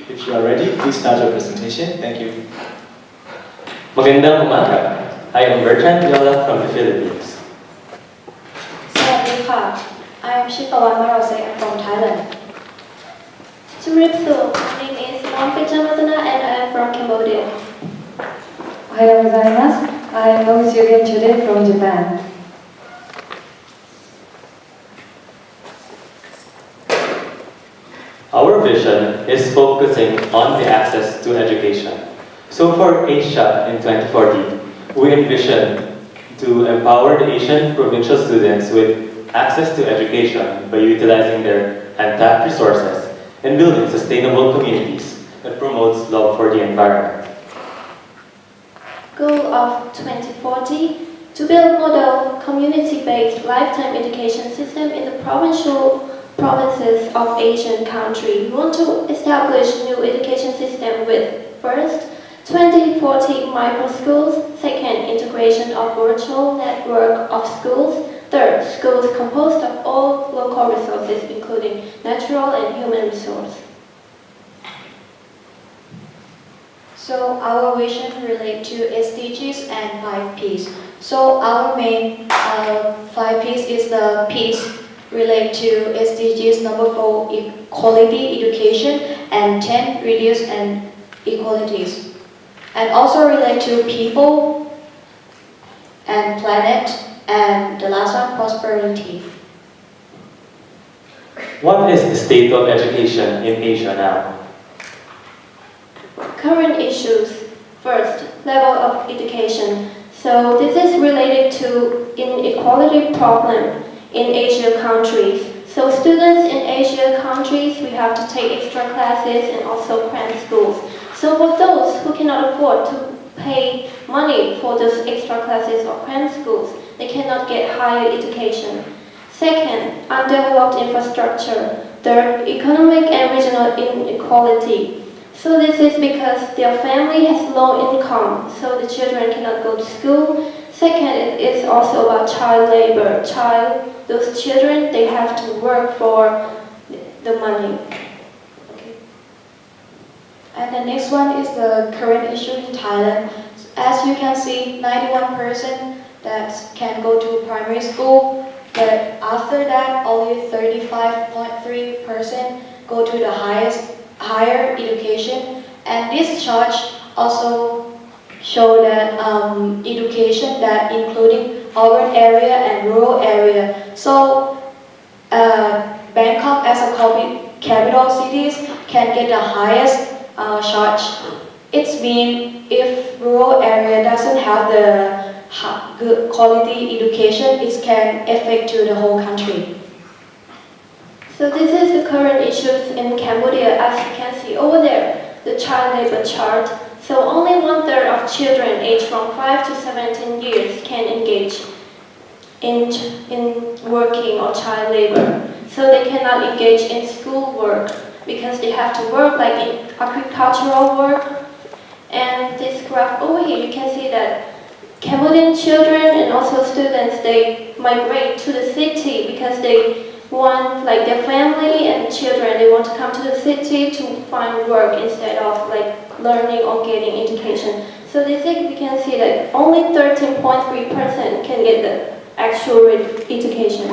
If you are ready, please start your presentation. Thank you. Magandang umaga. I am Bertrand Viola from the Philippines. สวัสดีค่ะ I am Shipawan Marose from Thailand. Chumripsu, my name is Monpichamatana and I am from Cambodia. Ohayou gozaimasu. I am Noguchi today from Japan. Our vision is focusing on the access to education. So for Asia in 2040, we envision to empower the Asian provincial students with access to education by utilizing their untapped resources and building sustainable communities that promotes love for the environment. Goal of 2040, to build model community-based lifetime education system in the provinces of Asian countries. We want to establish new education system with first, 2040 micro schools, second, integration of virtual network of schools, third, schools composed of all local resources including natural and human resources. So our vision relates to SDGs and 5Ps. So our main 5Ps is the Ps relate to SDGs number 4, quality education, and 10, reduce inequalities. And also relate to people and planet, and the last one, prosperity. What is the state of education in Asia now? Current issues. First, level of education. So this is related to inequality problem in Asian countries. So students in Asian countries, we have to take extra classes and also cram schools. So for those who cannot afford to pay money for those extra classes or cram schools, they cannot get higher education. Second, undeveloped infrastructure. Third, economic and regional inequality. So this is because their family has low income, so the children cannot go to school. Second, it is also about child labor. Those children, they have to work for the money. Okay. And the next one is the current issue in Thailand. As you can see, 91% that can go to primary school, but after that, only 35.3% go to the higher education. And this chart also show that education that including urban area and rural area. So Bangkok as a capital cities can get the highest charge. It means if rural area doesn't have the good quality education, it can affect to the whole country. So this is the current issues in Cambodia, as you can see over there, the child labor chart. So only 1/3 of children aged from 5 to 17 years can engage in working or child labor. So they cannot engage in school work because they have to work like in agricultural work. And this graph over here, you can see that Cambodian children and also students, they migrate to the city because they want, like their family and children, they want to come to the city to find work instead of like learning or getting education. So this is, we can see that only 13.3% can get the actual education.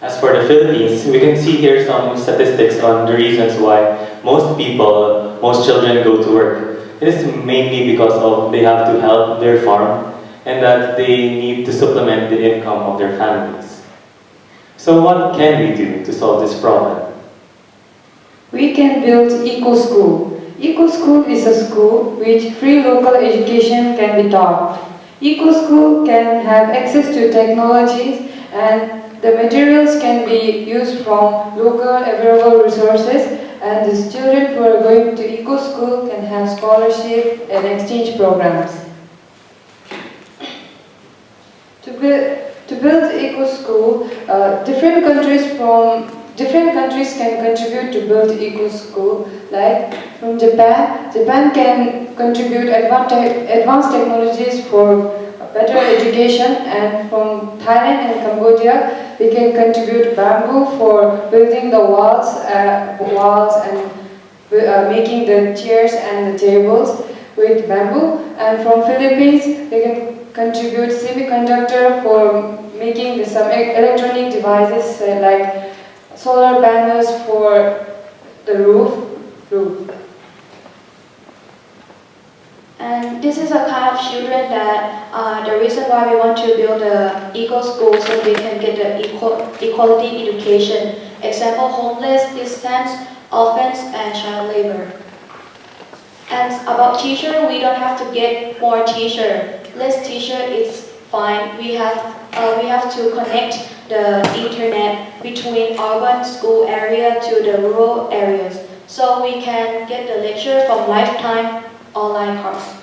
As for the Philippines, we can see here some statistics on the reasons why most children go to work. It is mainly because they have to help their farm and that they need to supplement the income of their families. So what can we do to solve this problem? We can build eco-school. Eco-school is a school which free local education can be taught. Eco-school can have access to technologies and the materials can be used from local available resources, and the students who are going to eco-school can have scholarship and exchange programs. To build eco-school, different countries can contribute to build eco-school. Like from Japan can contribute advanced technologies for better education, and from Thailand and Cambodia, they can contribute bamboo for building the walls and making the chairs and the tables with bamboo. And from Philippines, they can contribute semiconductor for making some electronic devices like solar panels for the roof. And this is a kind of children that the reason why we want to build a eco school so they can get the equality education. Example, homeless, distance, orphans, and child labor. And about teacher, we don't have to get more teacher. Less teacher is fine. We have to connect the internet between urban school area to the rural areas, so we can get the lecture from lifetime online course.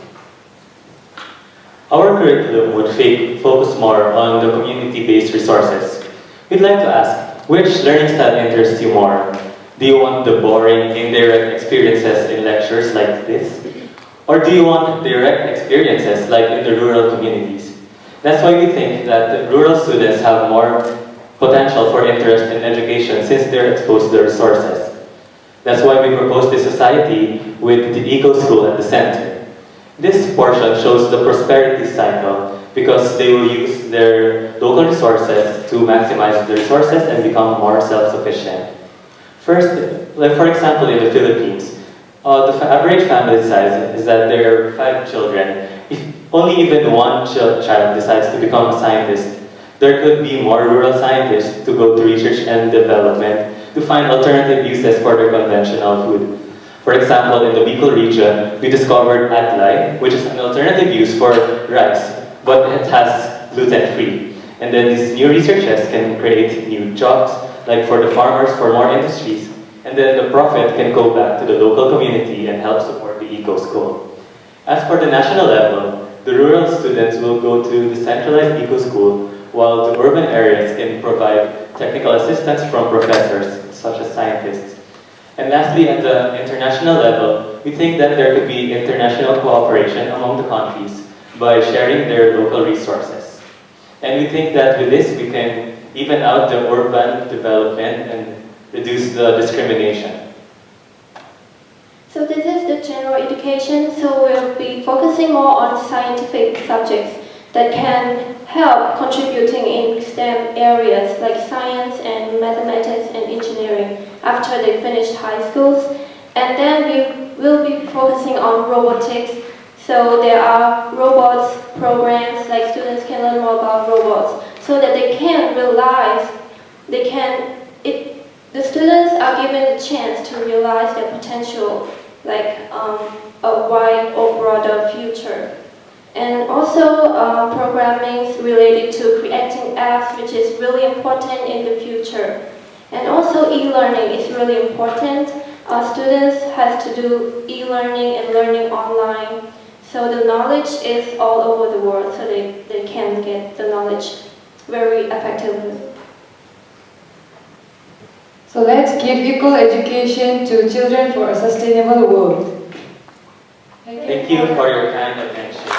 Our curriculum would focus more on the community-based resources. We'd like to ask, which learning style interests you more? Do you want the boring, indirect experiences in lectures like this? Or do you want direct experiences like in the rural communities? That's why we think that the rural students have more potential for interest in education since they're exposed to the resources. That's why we propose this society with the eco school at the center. This portion shows the prosperity cycle because they will use their local resources to maximize the resources and become more self-sufficient. First, like for example in the Philippines, the average family size is that there are 5 children. If only even one child decides to become a scientist, there could be more rural scientists to go to research and development to find alternative uses for their conventional food. For example, in the Bicol region, we discovered adlai, which is an alternative use for rice, but it has gluten-free. And then these new researchers can create new jobs, like for the farmers, for more industries. And then the profit can go back to the local community and help support the eco school. As for the national level, the rural students will go to the centralized eco school, while the urban areas can provide technical assistance from professors, such as scientists. And lastly, at the international level, we think that there could be international cooperation among the countries by sharing their local resources. And we think that with this, we can even out the urban development and reduce the discrimination. So this is the general education, so we'll be focusing more on scientific subjects that can help contributing in STEM areas like science and mathematics and engineering after they finish high schools. And then we will be focusing on robotics. So there are robots programs, like students can learn more about robots so that they can realize, the students are given the chance to realize their potential, like a wide or broader future. And also programming is related to creating apps, which is really important in the future. And also e-learning is really important. Students have to do e-learning and learning online. So the knowledge is all over the world, so they can get the knowledge very effectively. So let's give equal education to children for a sustainable world. Thank you for your kind attention.